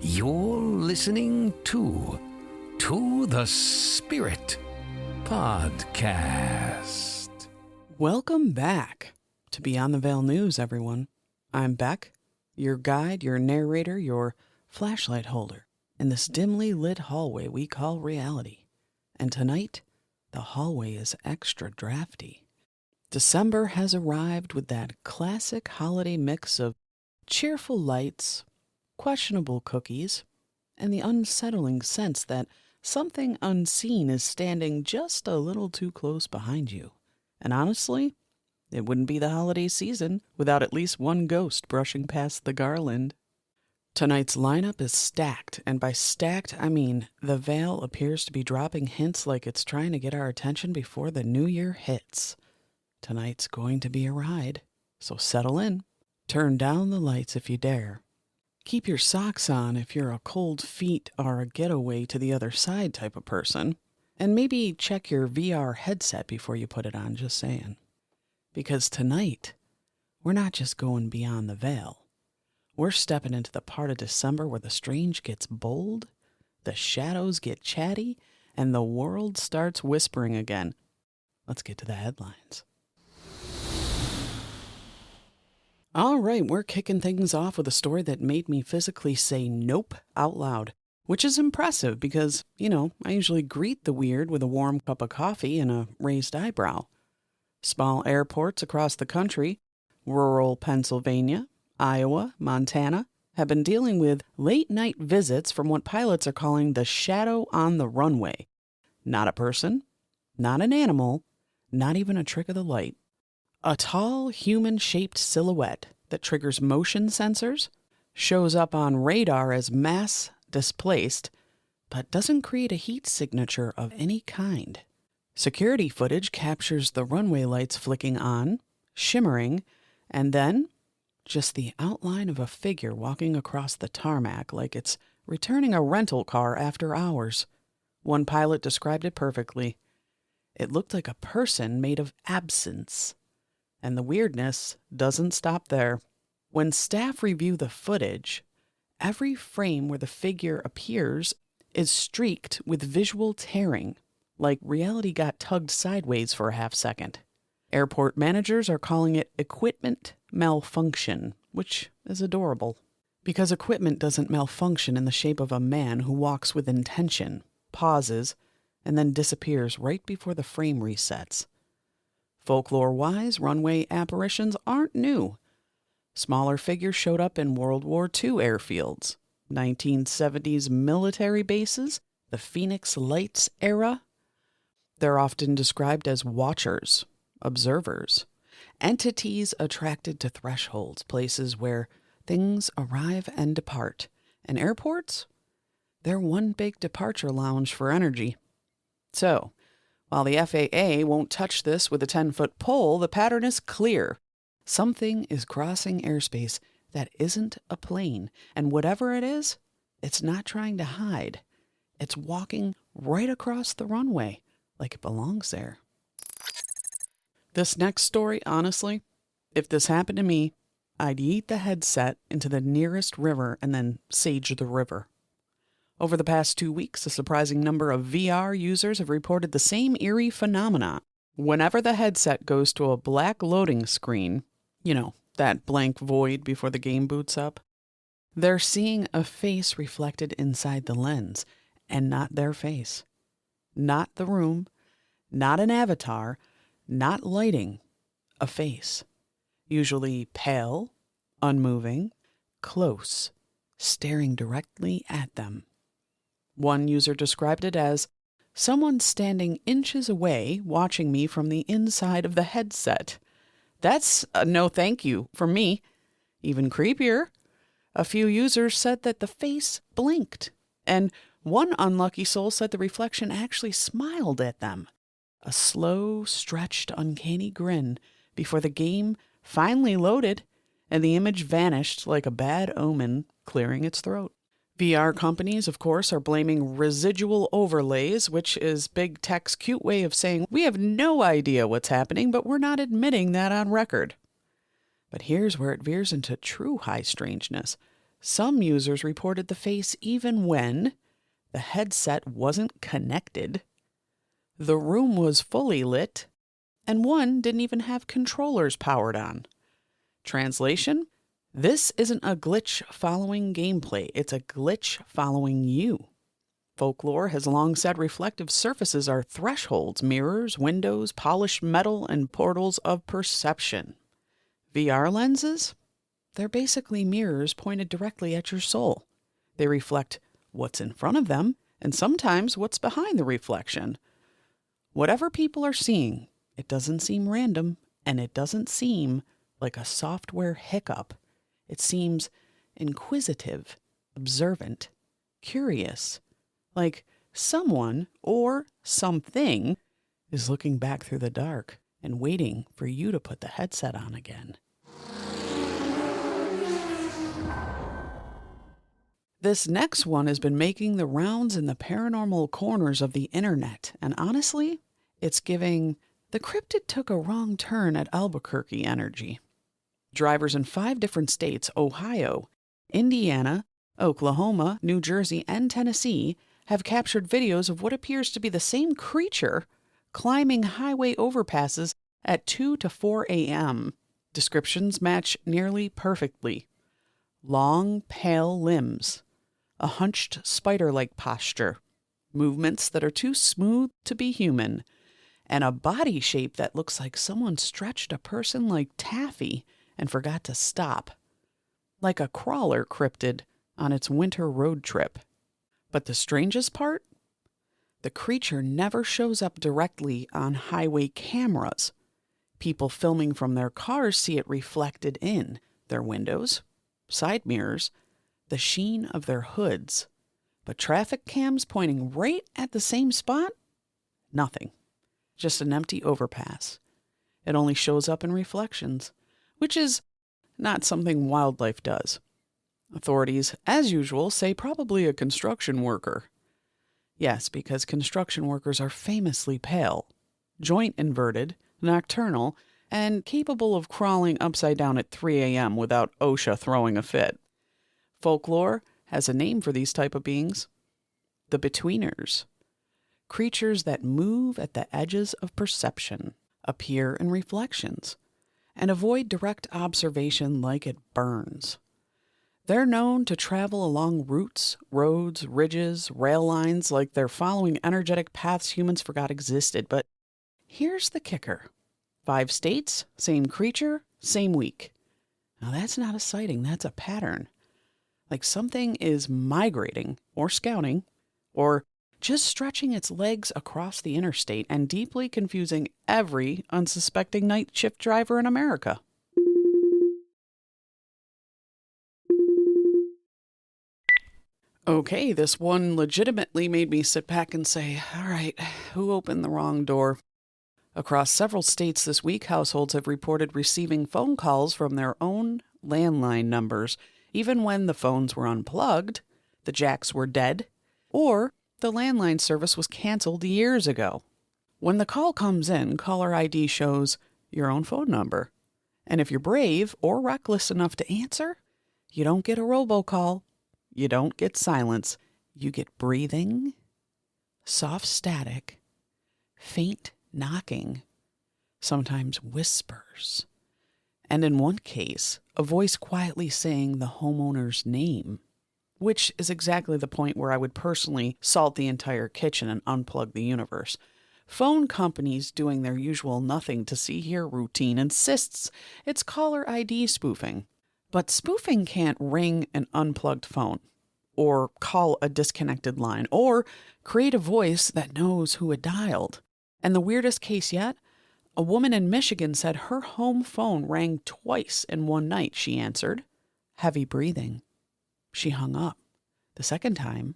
You're listening to the Spirit Podcast. Welcome back to Beyond the Veil News, everyone. I'm Beck, your guide, your narrator, your flashlight holder in this dimly lit hallway we call reality. And tonight, the hallway is extra drafty. December has arrived with that classic holiday mix of cheerful lights, questionable cookies, and the unsettling sense that something unseen is standing just a little too close behind you. And honestly, it wouldn't be the holiday season without at least one ghost brushing past the garland. Tonight's lineup is stacked, and by stacked, I mean the veil appears to be dropping hints like it's trying to get our attention before the new year hits. Tonight's going to be a ride, so settle in. Turn down the lights if you dare. Keep your socks on if you're a cold feet or a getaway to the other side type of person. And maybe check your VR headset before you put it on, just saying. Because tonight, we're not just going beyond the veil. We're stepping into the part of December where the strange gets bold, the shadows get chatty, and the world starts whispering again. Let's get to the headlines. All right, we're kicking things off with a story that made me physically say nope out loud, which is impressive because, I usually greet the weird with a warm cup of coffee and a raised eyebrow. Small airports across the country, rural Pennsylvania, Iowa, Montana, have been dealing with late-night visits from what pilots are calling the shadow on the runway. Not a person, not an animal, not even a trick of the light. A tall, human-shaped silhouette that triggers motion sensors, shows up on radar as mass displaced, but doesn't create a heat signature of any kind. Security footage captures the runway lights flicking on, shimmering, and then just the outline of a figure walking across the tarmac like it's returning a rental car after hours. One pilot described it perfectly. It looked like a person made of absence. And the weirdness doesn't stop there. When staff review the footage, every frame where the figure appears is streaked with visual tearing, like reality got tugged sideways for a half second. Airport managers are calling it equipment malfunction, which is adorable. Because equipment doesn't malfunction in the shape of a man who walks with intention, pauses, and then disappears right before the frame resets. Folklore-wise, runway apparitions aren't new. Smaller figures showed up in World War II airfields, 1970s military bases, the Phoenix Lights era. They're often described as watchers, observers, entities attracted to thresholds, places where things arrive and depart. And airports? They're one big departure lounge for energy. So, while the FAA won't touch this with a 10-foot pole, the pattern is clear. Something is crossing airspace that isn't a plane, and whatever it is, it's not trying to hide. It's walking right across the runway like it belongs there. This next story, honestly, if this happened to me, I'd yeet the headset into the nearest river and then sage the river. Over the past 2 weeks, a surprising number of VR users have reported the same eerie phenomenon. Whenever the headset goes to a black loading screen, that blank void before the game boots up, they're seeing a face reflected inside the lens, and not their face. Not the room, not an avatar, not lighting, a face. Usually pale, unmoving, close, staring directly at them. One user described it as someone standing inches away watching me from the inside of the headset. That's a no thank you for me. Even creepier, a few users said that the face blinked, and one unlucky soul said the reflection actually smiled at them. A slow, stretched, uncanny grin before the game finally loaded and the image vanished like a bad omen, clearing its throat. VR companies, of course, are blaming residual overlays, which is big tech's cute way of saying we have no idea what's happening, but we're not admitting that on record. But here's where it veers into true high strangeness. Some users reported the face even when the headset wasn't connected, the room was fully lit, and one didn't even have controllers powered on. Translation? This isn't a glitch following gameplay, it's a glitch following you. Folklore has long said reflective surfaces are thresholds, mirrors, windows, polished metal, and portals of perception. VR lenses? They're basically mirrors pointed directly at your soul. They reflect what's in front of them, and sometimes what's behind the reflection. Whatever people are seeing, it doesn't seem random, and it doesn't seem like a software hiccup. It seems inquisitive, observant, curious, like someone or something is looking back through the dark and waiting for you to put the headset on again. This next one has been making the rounds in the paranormal corners of the internet, and honestly, it's giving the cryptid took a wrong turn at Albuquerque energy. Drivers in 5 different states, Ohio, Indiana, Oklahoma, New Jersey, and Tennessee, have captured videos of what appears to be the same creature climbing highway overpasses at 2 to 4 a.m. Descriptions match nearly perfectly. Long, pale limbs, a hunched spider-like posture, movements that are too smooth to be human, and a body shape that looks like someone stretched a person like taffy and forgot to stop. Like a crawler cryptid on its winter road trip. But the strangest part? The creature never shows up directly on highway cameras. People filming from their cars see it reflected in their windows, side mirrors, the sheen of their hoods. But traffic cams pointing right at the same spot? Nothing. Just an empty overpass. It only shows up in reflections, which is not something wildlife does. Authorities, as usual, say probably a construction worker. Yes, because construction workers are famously pale, joint inverted, nocturnal, and capable of crawling upside down at 3 a.m. without OSHA throwing a fit. Folklore has a name for these type of beings. The betweeners. Creatures that move at the edges of perception, appear in reflections, and avoid direct observation like it burns. They're known to travel along routes, roads, ridges, rail lines like they're following energetic paths humans forgot existed. But here's the kicker. 5 states, same creature, same week. Now that's not a sighting, that's a pattern. Like something is migrating or scouting or just stretching its legs across the interstate and deeply confusing every unsuspecting night shift driver in America. Okay, this one legitimately made me sit back and say, all right, who opened the wrong door? Across several states this week, households have reported receiving phone calls from their own landline numbers, even when the phones were unplugged, the jacks were dead, or the landline service was canceled years ago. When the call comes in, caller ID shows your own phone number. And if you're brave or reckless enough to answer, you don't get a robocall. You don't get silence. You get breathing, soft static, faint knocking, sometimes whispers, and in one case, a voice quietly saying the homeowner's name, which is exactly the point where I would personally salt the entire kitchen and unplug the universe. Phone companies doing their usual nothing to see here routine insists it's caller ID spoofing. But spoofing can't ring an unplugged phone, or call a disconnected line, or create a voice that knows who it dialed. And the weirdest case yet, a woman in Michigan said her home phone rang twice in one night. She answered, heavy breathing. She hung up. The second time,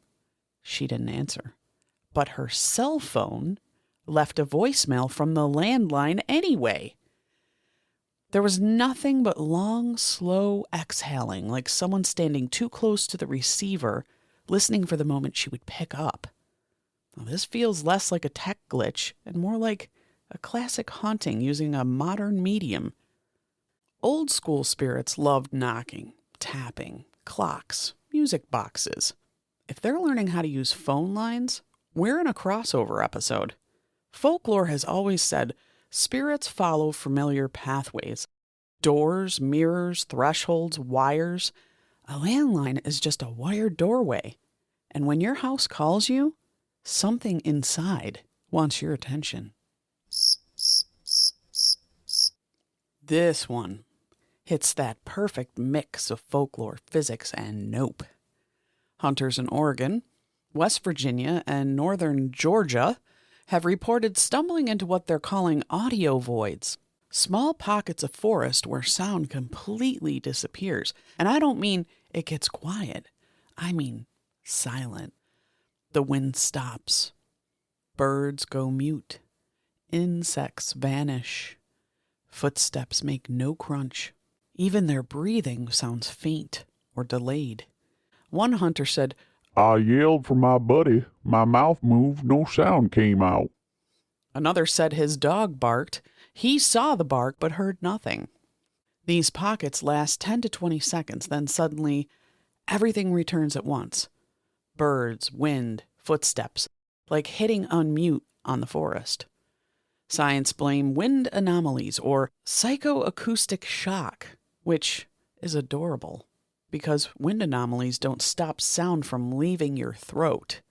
she didn't answer. But her cell phone left a voicemail from the landline anyway. There was nothing but long, slow exhaling, like someone standing too close to the receiver, listening for the moment she would pick up. Now, this feels less like a tech glitch and more like a classic haunting using a modern medium. Old school spirits loved knocking, tapping, clocks, music boxes. If they're learning how to use phone lines, we're in a crossover episode. Folklore has always said spirits follow familiar pathways. Doors, mirrors, thresholds, wires. A landline is just a wired doorway. And when your house calls you, something inside wants your attention. This one hits that perfect mix of folklore, physics, and nope. Hunters in Oregon, West Virginia, and northern Georgia have reported stumbling into what they're calling audio voids, small pockets of forest where sound completely disappears. And I don't mean it gets quiet. I mean silent. The wind stops. Birds go mute. Insects vanish. Footsteps make no crunch. Even their breathing sounds faint or delayed. One hunter said, "I yelled for my buddy. My mouth moved, no sound came out." Another said his dog barked. He saw the bark but heard nothing. These pockets last 10 to 20 seconds, then suddenly everything returns at once. Birds, wind, footsteps, like hitting unmute on the forest. Science blame wind anomalies or psychoacoustic shock, which is adorable because wind anomalies don't stop sound from leaving your throat,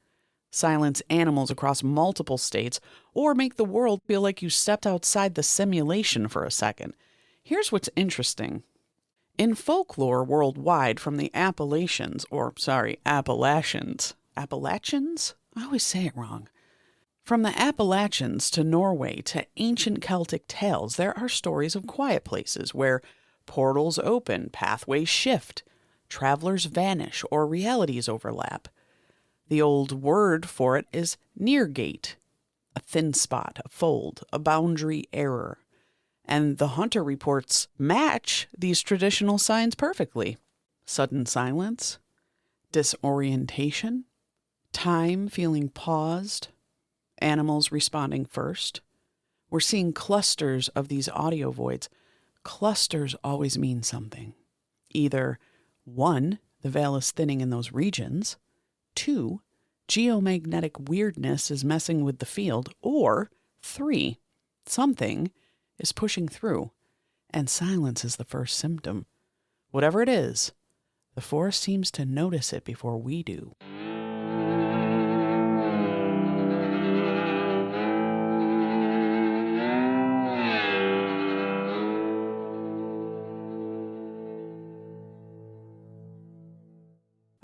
silence animals across multiple states, or make the world feel like you stepped outside the simulation for a second. Here's what's interesting. In folklore worldwide, from the Appalachians? Appalachians? I always say it wrong. From the Appalachians to Norway to ancient Celtic tales, there are stories of quiet places where portals open, pathways shift, travelers vanish, or realities overlap. The old word for it is near gate, a thin spot, a fold, a boundary error. And the hunter reports match these traditional signs perfectly. Sudden silence, disorientation, time feeling paused, animals responding first. We're seeing clusters of these audio voids. Clusters always mean something. Either 1, the veil is thinning in those regions, 2, geomagnetic weirdness is messing with the field, or 3, something is pushing through, and silence is the first symptom. Whatever it is, the forest seems to notice it before we do.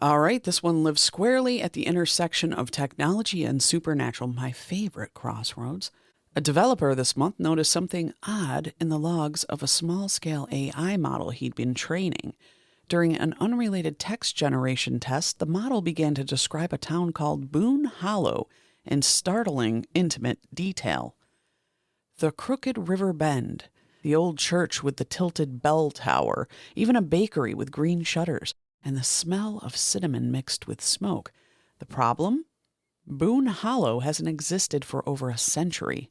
All right, this one lives squarely at the intersection of technology and supernatural, my favorite crossroads. A developer this month noticed something odd in the logs of a small-scale AI model he'd been training. During an unrelated text generation test, the model began to describe a town called Boone Hollow in startling, intimate detail. The crooked river bend, the old church with the tilted bell tower, even a bakery with green shutters, and the smell of cinnamon mixed with smoke. The problem? Boone Hollow hasn't existed for over a century.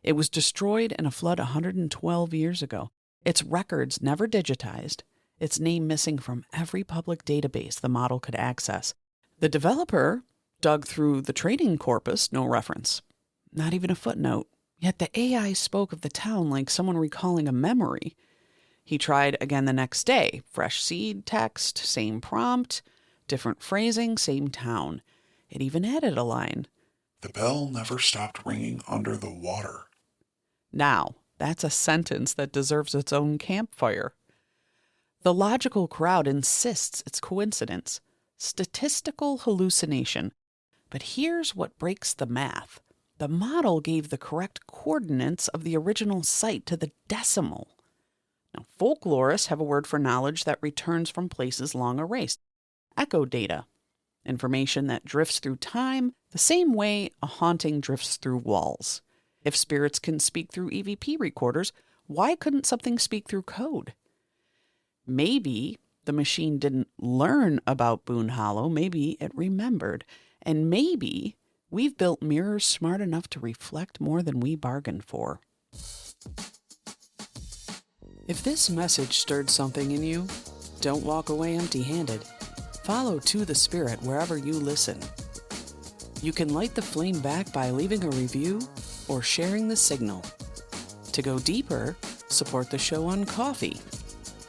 It was destroyed in a flood 112 years ago. Its records never digitized. Its name missing from every public database the model could access. The developer dug through the training corpus, no reference. Not even a footnote. Yet the AI spoke of the town like someone recalling a memory. He tried again the next day. Fresh seed text, same prompt, different phrasing, same town. It even added a line. "The bell never stopped ringing under the water." Now, that's a sentence that deserves its own campfire. The logical crowd insists it's coincidence, statistical hallucination. But here's what breaks the math. The model gave the correct coordinates of the original site to the decimal. Now, folklorists have a word for knowledge that returns from places long erased. Echo data. Information that drifts through time the same way a haunting drifts through walls. If spirits can speak through EVP recorders, why couldn't something speak through code? Maybe the machine didn't learn about Boone Hollow. Maybe it remembered. And maybe we've built mirrors smart enough to reflect more than we bargained for. If this message stirred something in you, don't walk away empty-handed. Follow To the Spirit wherever you listen. You can light the flame back by leaving a review or sharing the signal. To go deeper, support the show on Ko-fi.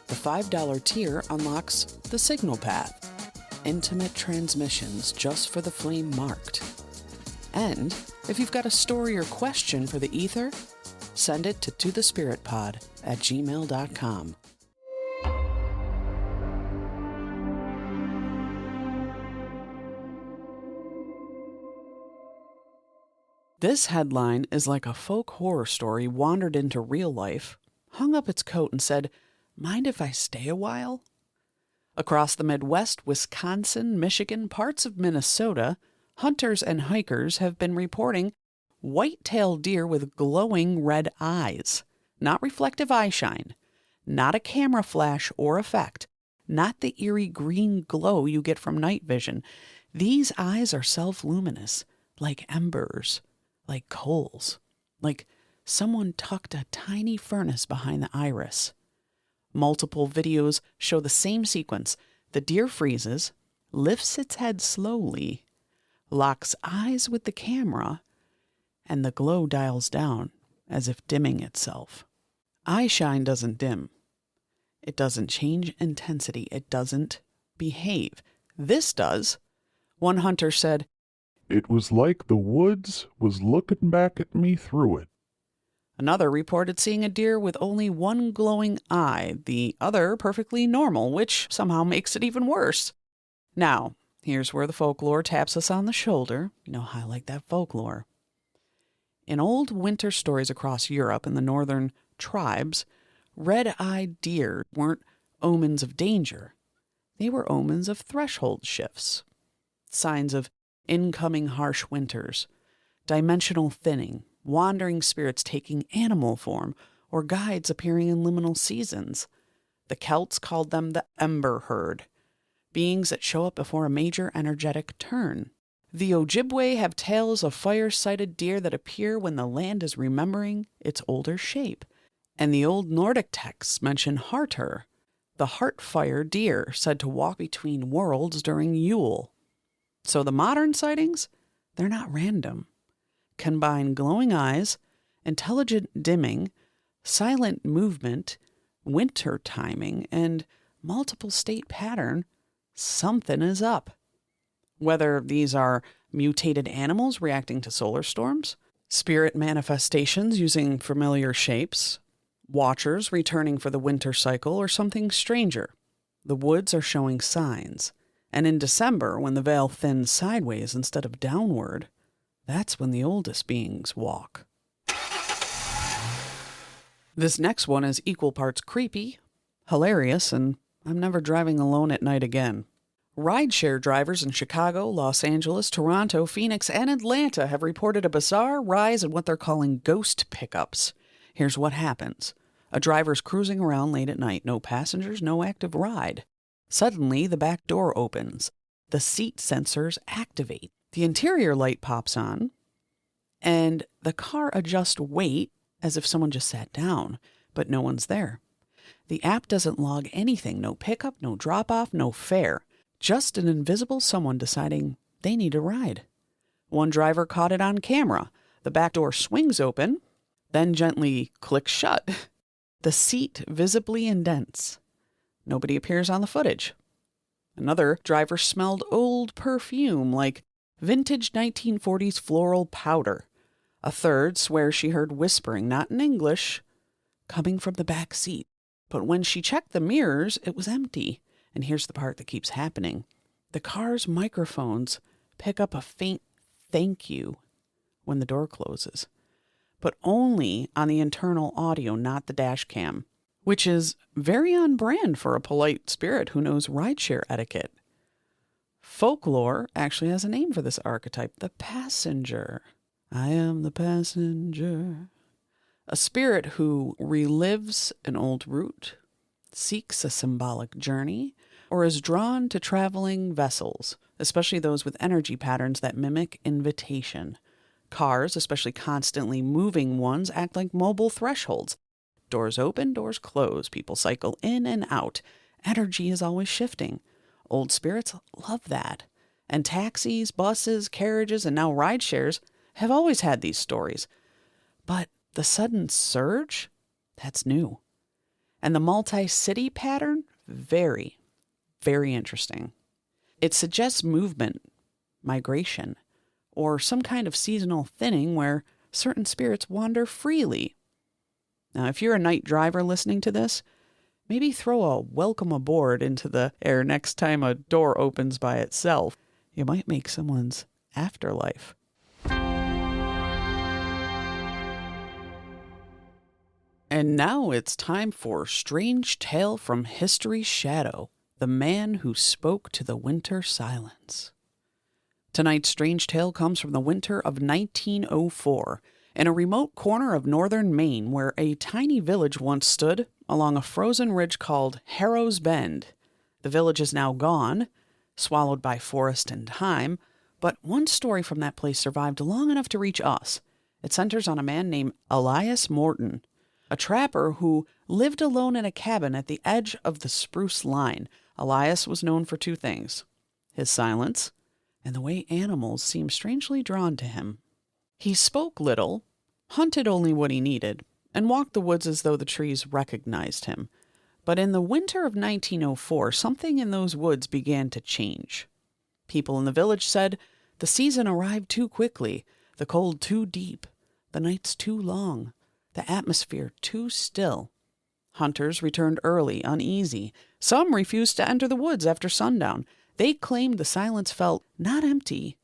The $5 tier unlocks the signal path, intimate transmissions just for the flame marked. And if you've got a story or question for the ether, send it to tothespiritpod@gmail.com. This headline is like a folk horror story wandered into real life, hung up its coat and said, "Mind if I stay a while?" Across the Midwest, Wisconsin, Michigan, parts of Minnesota, hunters and hikers have been reporting white-tailed deer with glowing red eyes. Not reflective eye shine, not a camera flash or effect, not the eerie green glow you get from night vision. These eyes are self-luminous, like embers, like coals, like someone tucked a tiny furnace behind the iris. Multiple videos show the same sequence. The deer freezes, lifts its head slowly, locks eyes with the camera, and the glow dials down as if dimming itself. Eye shine doesn't dim. It doesn't change intensity. It doesn't behave. This does. One hunter said, It was like the woods was looking back at me through it. Another reported seeing a deer with only one glowing eye, the other perfectly normal, which somehow makes it even worse. Now, here's where the folklore taps us on the shoulder. You know how I like that folklore. In old winter stories across Europe and the northern tribes, red-eyed deer weren't omens of danger. They were omens of threshold shifts, signs of incoming harsh winters, dimensional thinning, wandering spirits taking animal form, or guides appearing in liminal seasons. The Celts called them the Ember Herd, beings that show up before a major energetic turn. The Ojibwe have tales of fire-sighted deer that appear when the land is remembering its older shape. And the old Nordic texts mention Harter, the heart-fire deer said to walk between worlds during Yule. So the modern sightings, they're not random. Combine glowing eyes, intelligent dimming, silent movement, winter timing, and multiple state pattern, something is up. Whether these are mutated animals reacting to solar storms, spirit manifestations using familiar shapes, watchers returning for the winter cycle, or something stranger, the woods are showing signs. And in December, when the veil thins sideways instead of downward, that's when the oldest beings walk. This next one is equal parts creepy, hilarious, and I'm never driving alone at night again. Rideshare drivers in Chicago, Los Angeles, Toronto, Phoenix, and Atlanta have reported a bizarre rise in what they're calling ghost pickups. Here's what happens. A driver's cruising around late at night. No passengers, no active ride. Suddenly, the back door opens. The seat sensors activate. The interior light pops on, and the car adjusts weight as if someone just sat down, but no one's there. The app doesn't log anything. No pickup, no drop-off, no fare. Just an invisible someone deciding they need a ride. One driver caught it on camera. The back door swings open, then gently clicks shut. The seat visibly indents. Nobody appears on the footage. Another driver smelled old perfume, like vintage 1940s floral powder. A third swears she heard whispering, not in English, coming from the back seat. But when she checked the mirrors, it was empty. And here's the part that keeps happening. The car's microphones pick up a faint thank you when the door closes, but only on the internal audio, not the dash cam, which is very on brand for a polite spirit who knows rideshare etiquette. Folklore actually has a name for this archetype, the passenger. I am the passenger. A spirit who relives an old route, seeks a symbolic journey, or is drawn to traveling vessels, especially those with energy patterns that mimic invitation. Cars, especially constantly moving ones, act like mobile thresholds. Doors open, doors close. People cycle in and out. Energy is always shifting. Old spirits love that. And taxis, buses, carriages, and now ride shares have always had these stories. But the sudden surge? That's new. And the multi-city pattern? Very, very interesting. It suggests movement, migration, or some kind of seasonal thinning where certain spirits wander freely. Now, if you're a night driver listening to this, maybe throw a welcome aboard into the air next time a door opens by itself. You might make someone's afterlife. And now it's time for Strange Tale from History's Shadow, the man who spoke to the winter silence. Tonight's strange tale comes from the winter of 1904, in a remote corner of northern Maine where a tiny village once stood along a frozen ridge called Harrow's Bend. The village is now gone, swallowed by forest and time, but one story from that place survived long enough to reach us. It centers on a man named Elias Morton, a trapper who lived alone in a cabin at the edge of the spruce line. Elias was known for two things: his silence and the way animals seemed strangely drawn to him. He spoke little, hunted only what he needed, and walked the woods as though the trees recognized him. But in the winter of 1904, something in those woods began to change. People in the village said the season arrived too quickly, the cold too deep, the nights too long, the atmosphere too still. Hunters returned early, uneasy. Some refused to enter the woods after sundown. They claimed the silence felt not empty,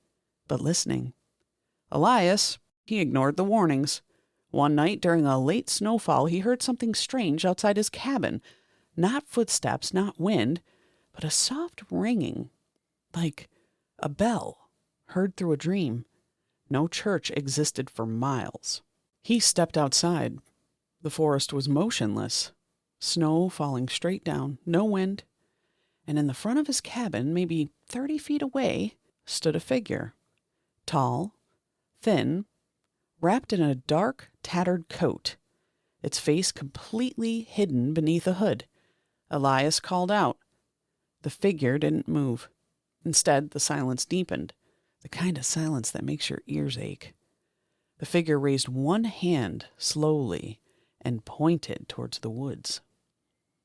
but listening. Elias, he ignored the warnings. One night during a late snowfall, he heard something strange outside his cabin. Not footsteps, not wind, but a soft ringing, like a bell heard through a dream. No church existed for miles. He stepped outside. The forest was motionless, snow falling straight down, no wind. And in the front of his cabin, maybe 30 feet away, stood a figure. Tall, thin, wrapped in a dark, tattered coat, its face completely hidden beneath a hood. Elias called out. The figure didn't move. Instead, the silence deepened, the kind of silence that makes your ears ache. The figure raised one hand slowly and pointed towards the woods.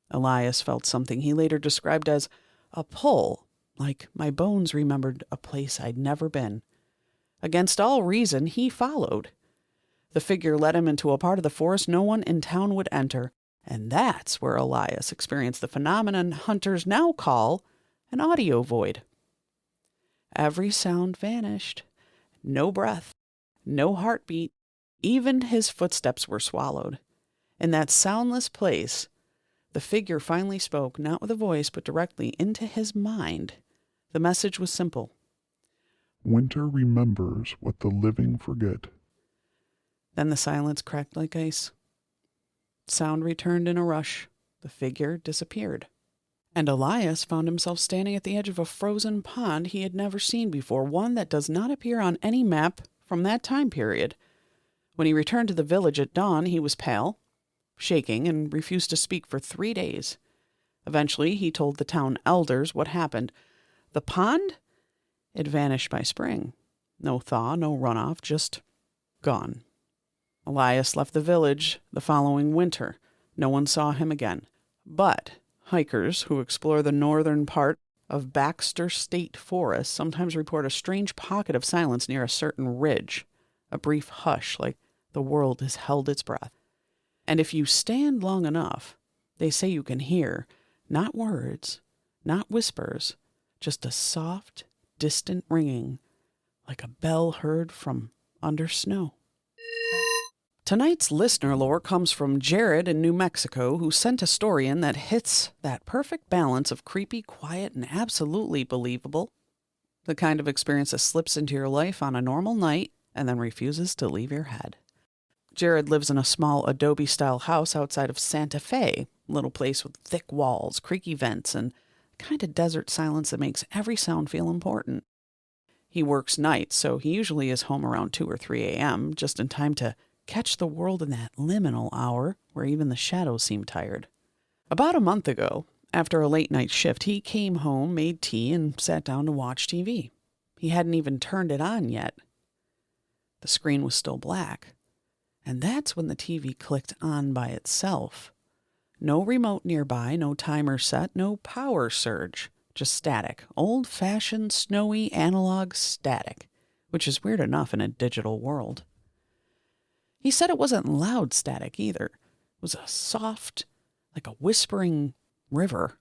Elias felt something he later described as a pull, like my bones remembered a place I'd never been. Against all reason, he followed. The figure led him into a part of the forest no one in town would enter, and that's where Elias experienced the phenomenon hunters now call an audio void. Every sound vanished. No breath, no heartbeat, even his footsteps were swallowed. In that soundless place, the figure finally spoke, not with a voice, but directly into his mind. The message was simple. Winter remembers what the living forget. Then the silence cracked like ice. Sound returned in a rush. The figure disappeared. And Elias found himself standing at the edge of a frozen pond he had never seen before, one that does not appear on any map from that time period. When he returned to the village at dawn, he was pale, shaking, and refused to speak for 3 days. Eventually, he told the town elders what happened. The pond? It vanished by spring. No thaw, no runoff, just gone. Elias left the village the following winter. No one saw him again. But hikers who explore the northern part of Baxter State Forest sometimes report a strange pocket of silence near a certain ridge, a brief hush like the world has held its breath. And if you stand long enough, they say you can hear, not words, not whispers, just a soft, distant ringing, like a bell heard from under snow. Tonight's listener lore comes from Jared in New Mexico, who sent a story in that hits that perfect balance of creepy, quiet, and absolutely believable. The kind of experience that slips into your life on a normal night and then refuses to leave your head. Jared lives in a small adobe-style house outside of Santa Fe, a little place with thick walls, creaky vents, and kind of desert silence that makes every sound feel important. He works nights, so he usually is home around 2 or 3 a.m., just in time to catch the world in that liminal hour where even the shadows seem tired. About a month ago, After a late night shift, he came home, made tea, and sat down to watch TV. He hadn't even turned it on yet. The screen was still black. And that's when the TV clicked on by itself. No remote nearby, no timer set, no power surge. Just static. Old-fashioned, snowy, analog static. Which is weird enough in a digital world. He said it wasn't loud static either. It was a soft, like a whispering river.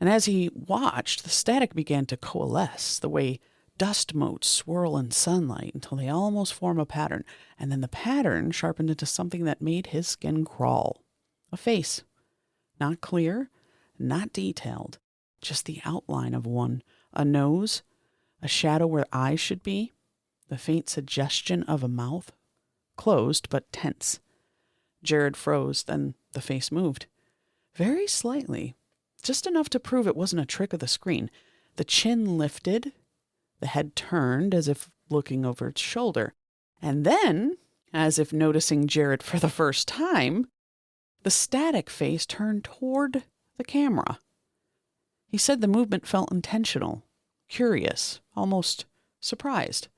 And as he watched, the static began to coalesce, the way dust motes swirl in sunlight until they almost form a pattern. And then the pattern sharpened into something that made his skin crawl. A face. Not clear, not detailed. Just the outline of one. A nose, a shadow where eyes should be, the faint suggestion of a mouth. Closed, but tense. Jared froze, then the face moved. Very slightly. Just enough to prove it wasn't a trick of the screen. The chin lifted, the head turned as if looking over its shoulder. And then, as if noticing Jared for the first time, the static face turned toward the camera. He said the movement felt intentional, curious, almost surprised.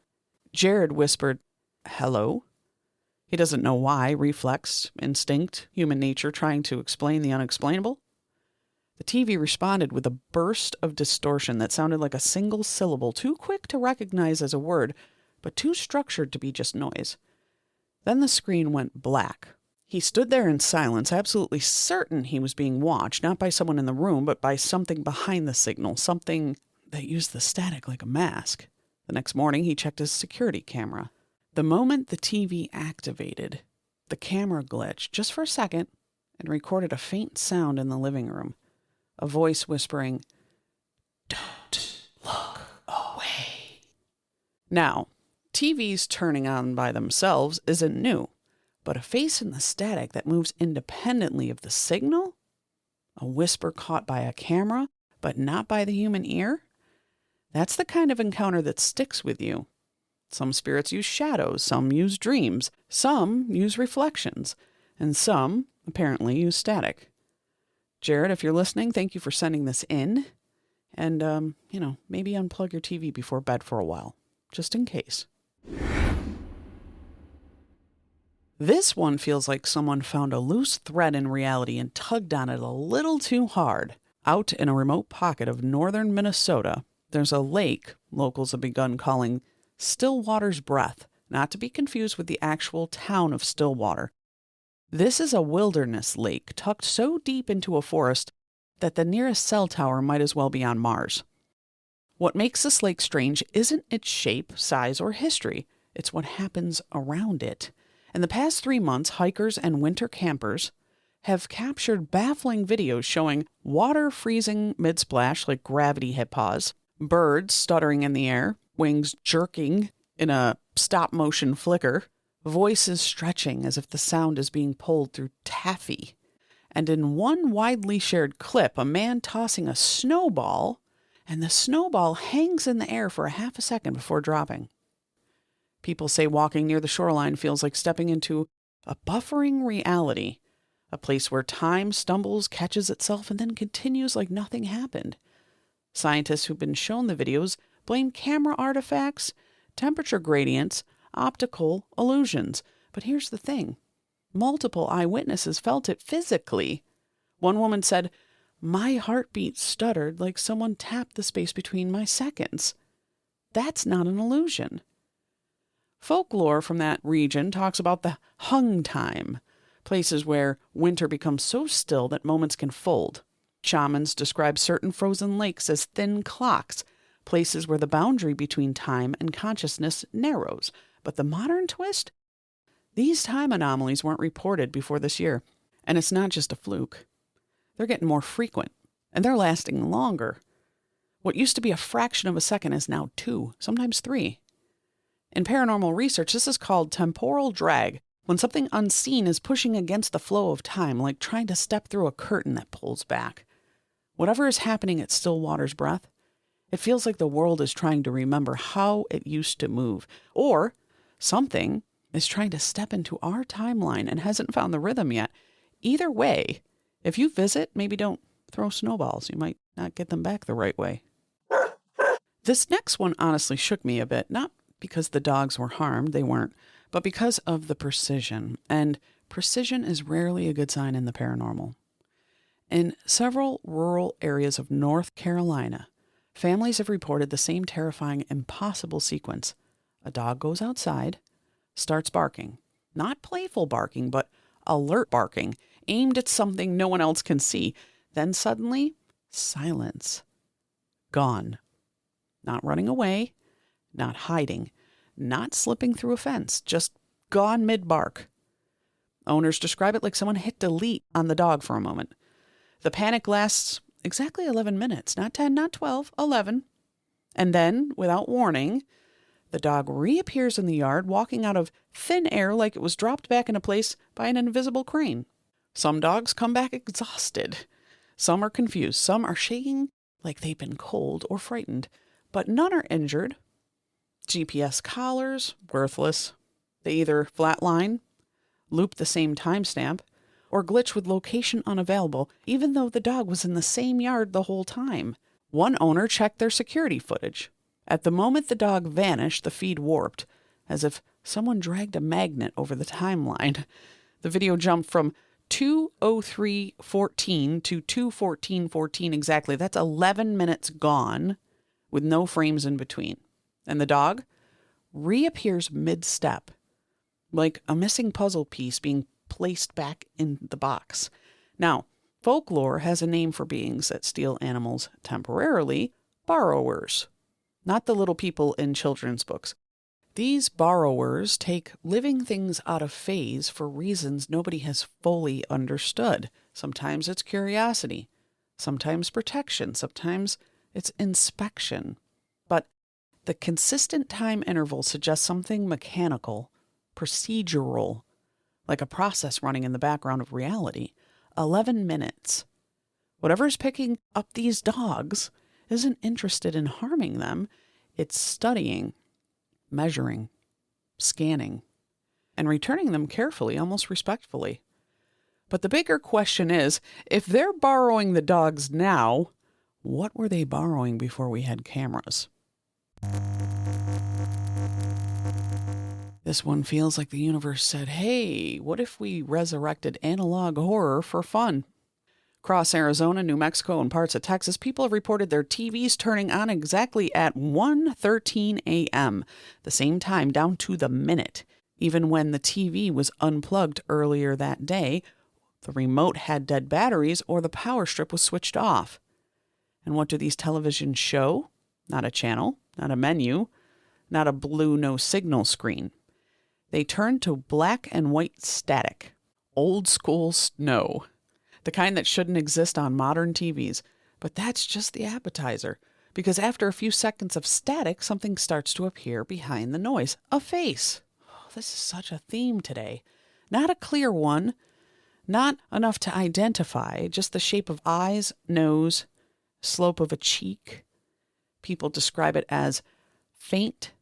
Jared whispered, "Hello?" He doesn't know why, reflex, instinct, human nature trying to explain the unexplainable. The TV responded with a burst of distortion that sounded like a single syllable, too quick to recognize as a word, but too structured to be just noise. Then the screen went black. He stood there in silence, absolutely certain he was being watched, not by someone in the room, but by something behind the signal, something that used the static like a mask. The next morning, he checked his security camera. The moment the TV activated, the camera glitched just for a second and recorded a faint sound in the living room. A voice whispering, "Don't look away." Now, TVs turning on by themselves isn't new, but a face in the static that moves independently of the signal? A whisper caught by a camera, but not by the human ear? That's the kind of encounter that sticks with you. Some spirits use shadows, some use dreams, some use reflections, and some, apparently, use static. Jared, if you're listening, thank you for sending this in. And, maybe unplug your TV before bed for a while, just in case. This one feels like someone found a loose thread in reality and tugged on it a little too hard. Out in a remote pocket of northern Minnesota, there's a lake locals have begun calling Stillwater's Breath, not to be confused with the actual town of Stillwater. This is a wilderness lake tucked so deep into a forest that the nearest cell tower might as well be on Mars. What makes this lake strange isn't its shape, size, or history. It's what happens around it. In the past 3 months, hikers and winter campers have captured baffling videos showing water freezing mid-splash like gravity hit pause, birds stuttering in the air, wings jerking in a stop-motion flicker, voices stretching as if the sound is being pulled through taffy. And in one widely shared clip, a man tossing a snowball, and the snowball hangs in the air for a half a second before dropping. People say walking near the shoreline feels like stepping into a buffering reality, a place where time stumbles, catches itself, and then continues like nothing happened. Scientists who've been shown the videos blame camera artifacts, temperature gradients, optical illusions. But here's the thing. Multiple eyewitnesses felt it physically. One woman said, "My heartbeat stuttered like someone tapped the space between my seconds." That's not an illusion. Folklore from that region talks about the hung time, places where winter becomes so still that moments can fold. Shamans describe certain frozen lakes as thin clocks, places where the boundary between time and consciousness narrows. But the modern twist? These time anomalies weren't reported before this year. And it's not just a fluke. They're getting more frequent, and they're lasting longer. What used to be a fraction of a second is now 2, sometimes 3. In paranormal research, this is called temporal drag, when something unseen is pushing against the flow of time, like trying to step through a curtain that pulls back. Whatever is happening at Stillwater's Breath, it feels like the world is trying to remember how it used to move. Or something is trying to step into our timeline and hasn't found the rhythm yet. Either way, if you visit, maybe don't throw snowballs. You might not get them back the right way. This next one honestly shook me a bit, not because the dogs were harmed, they weren't, but because of the precision. And precision is rarely a good sign in the paranormal. In several rural areas of North Carolina, families have reported the same terrifying, impossible sequence. A dog goes outside, starts barking. Not playful barking, but alert barking, aimed at something no one else can see. Then suddenly, silence. Gone. Not running away, not hiding, not slipping through a fence, just gone mid-bark. Owners describe it like someone hit delete on the dog for a moment. The panic lasts exactly 11 minutes, not 10, not 12, 11. And then, without warning, the dog reappears in the yard, walking out of thin air like it was dropped back into place by an invisible crane. Some dogs come back exhausted. Some are confused. Some are shaking like they've been cold or frightened. But none are injured. GPS collars, worthless. They either flatline, loop the same timestamp, or glitch with location unavailable, even though the dog was in the same yard the whole time. One owner checked their security footage. At the moment the dog vanished, the feed warped, as if someone dragged a magnet over the timeline. The video jumped from 2:03:14 to 2:14:14 exactly. That's 11 minutes gone, with no frames in between. And the dog reappears mid-step, like a missing puzzle piece being placed back in the box. Now, folklore has a name for beings that steal animals temporarily: borrowers. Not the little people in children's books. These borrowers take living things out of phase for reasons nobody has fully understood. Sometimes it's curiosity, sometimes protection, sometimes it's inspection. But the consistent time interval suggests something mechanical, procedural, like a process running in the background of reality. 11 minutes. Whatever's picking up these dogs isn't interested in harming them. It's studying, measuring, scanning, and returning them carefully, almost respectfully. But the bigger question is, if they're borrowing the dogs now, what were they borrowing before we had cameras? This one feels like the universe said, hey, what if we resurrected analog horror for fun? Across Arizona, New Mexico, and parts of Texas, people have reported their TVs turning on exactly at 1:13 a.m., the same time down to the minute. Even when the TV was unplugged earlier that day, the remote had dead batteries, or the power strip was switched off. And what do these televisions show? Not a channel, not a menu, not a blue no signal screen. They turn to black and white static, old school snow, the kind that shouldn't exist on modern TVs. But that's just the appetizer, because after a few seconds of static, something starts to appear behind the noise. A face. Oh, this is such a theme today. Not a clear one, not enough to identify, just the shape of eyes, nose, slope of a cheek. People describe it as faint,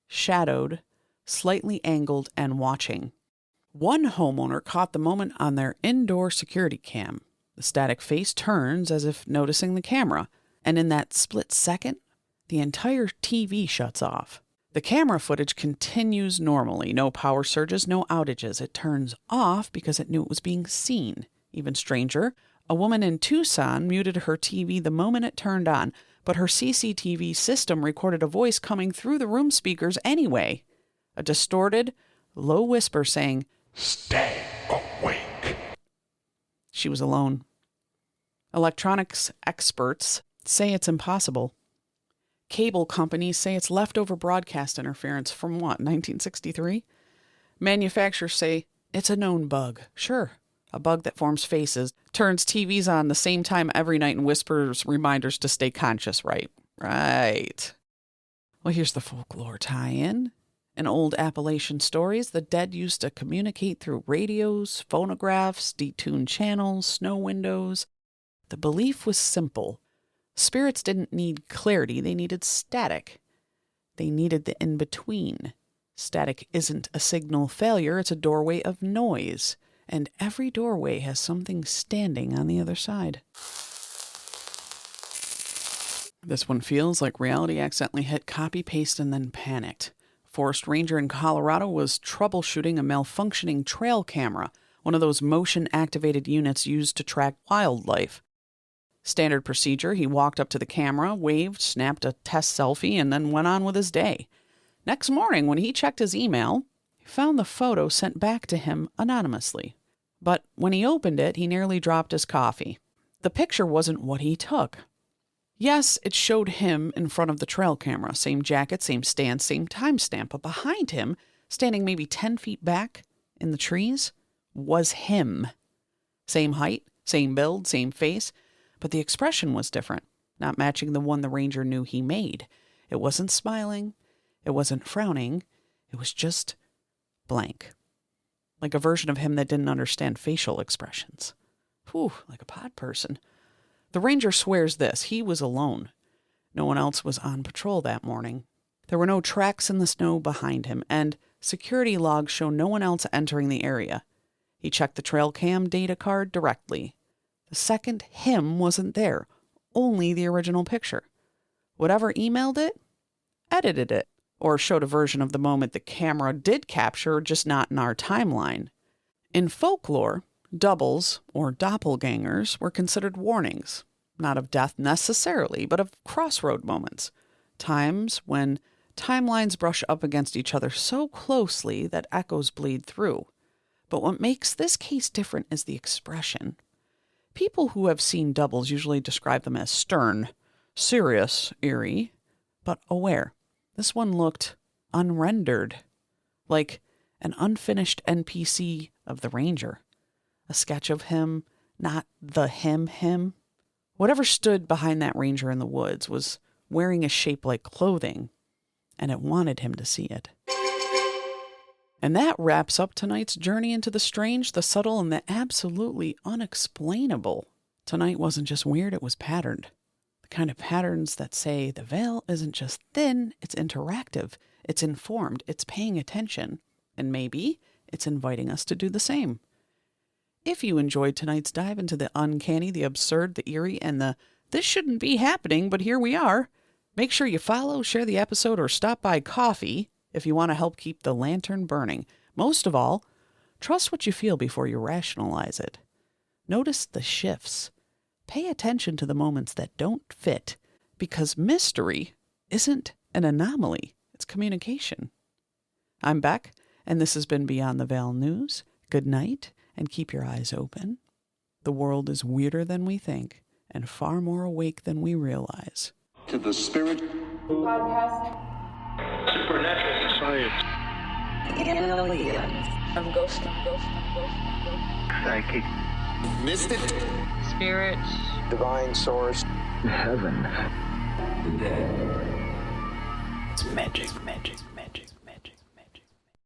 shadowed, slightly angled, and watching. One homeowner caught the moment on their indoor security cam. The static face turns as if noticing the camera, and in that split second, the entire TV shuts off. The camera footage continues normally. No power surges, no outages. It turns off because it knew it was being seen. Even stranger, a woman in Tucson muted her TV the moment it turned on, but her CCTV system recorded a voice coming through the room speakers anyway. A distorted, low whisper saying, Stay awake. She was alone. Electronics experts say it's impossible. Cable companies say it's leftover broadcast interference from what, 1963? Manufacturers say it's a known bug. Sure, a bug that forms faces, turns TVs on the same time every night and whispers reminders to stay conscious, right? Right. Well, here's the folklore tie-in. In old Appalachian stories, the dead used to communicate through radios, phonographs, detuned channels, snow windows. The belief was simple. Spirits didn't need clarity, they needed static. They needed the in-between. Static isn't a signal failure, it's a doorway of noise. And every doorway has something standing on the other side. This one feels like reality accidentally hit copy, paste, and then panicked. Forest ranger in Colorado was troubleshooting a malfunctioning trail camera, one of those motion-activated units used to track wildlife. Standard procedure, he walked up to the camera, waved, snapped a test selfie, and then went on with his day. Next morning, when he checked his email, he found the photo sent back to him anonymously. But when he opened it, he nearly dropped his coffee. The picture wasn't what he took. Yes, it showed him in front of the trail camera, same jacket, same stance, same timestamp, but behind him, standing maybe 10 feet back in the trees, was him. Same height, same build, same face, but the expression was different, not matching the one the ranger knew he made. It wasn't smiling, it wasn't frowning, it was just blank. Like a version of him that didn't understand facial expressions. Whew, like a pod person. The ranger swears this. He was alone. No one else was on patrol that morning. There were no tracks in the snow behind him, and security logs show no one else entering the area. He checked the trail cam data card directly. The second him wasn't there, only the original picture. Whatever emailed it, edited it, or showed a version of the moment the camera did capture, just not in our timeline. In folklore, doubles, or doppelgangers, were considered warnings, not of death necessarily, but of crossroad moments, times when timelines brush up against each other so closely that echoes bleed through. But what makes this case different is the expression. People who have seen doubles usually describe them as stern, serious, eerie, but aware. This one looked unrendered, like an unfinished NPC of the ranger. A sketch of him, not the him. Whatever stood behind that ranger in the woods was wearing a shape like clothing, and it wanted him to see it. And that wraps up tonight's journey into the strange, the subtle, and the absolutely unexplainable. Tonight wasn't just weird, it was patterned. The kind of patterns that say the veil isn't just thin, it's interactive, it's informed, it's paying attention, and maybe it's inviting us to do the same. If you enjoyed tonight's dive into the uncanny, the absurd, the eerie, and the this shouldn't be happening, but here we are, make sure you follow, share the episode, or stop by coffee if you want to help keep the lantern burning. Most of all, trust what you feel before you rationalize it. Notice the shifts. Pay attention to the moments that don't fit, because mystery isn't an anomaly, it's communication. I'm Beck, and this has been Beyond the Veil News. Good night. And keep your eyes open. The world is weirder than we think and far more awake than we realize. To the spirit Podcast. supernatural science Aliens. I'm ghost. psychic mystic Spirits. divine source heaven. It's magic.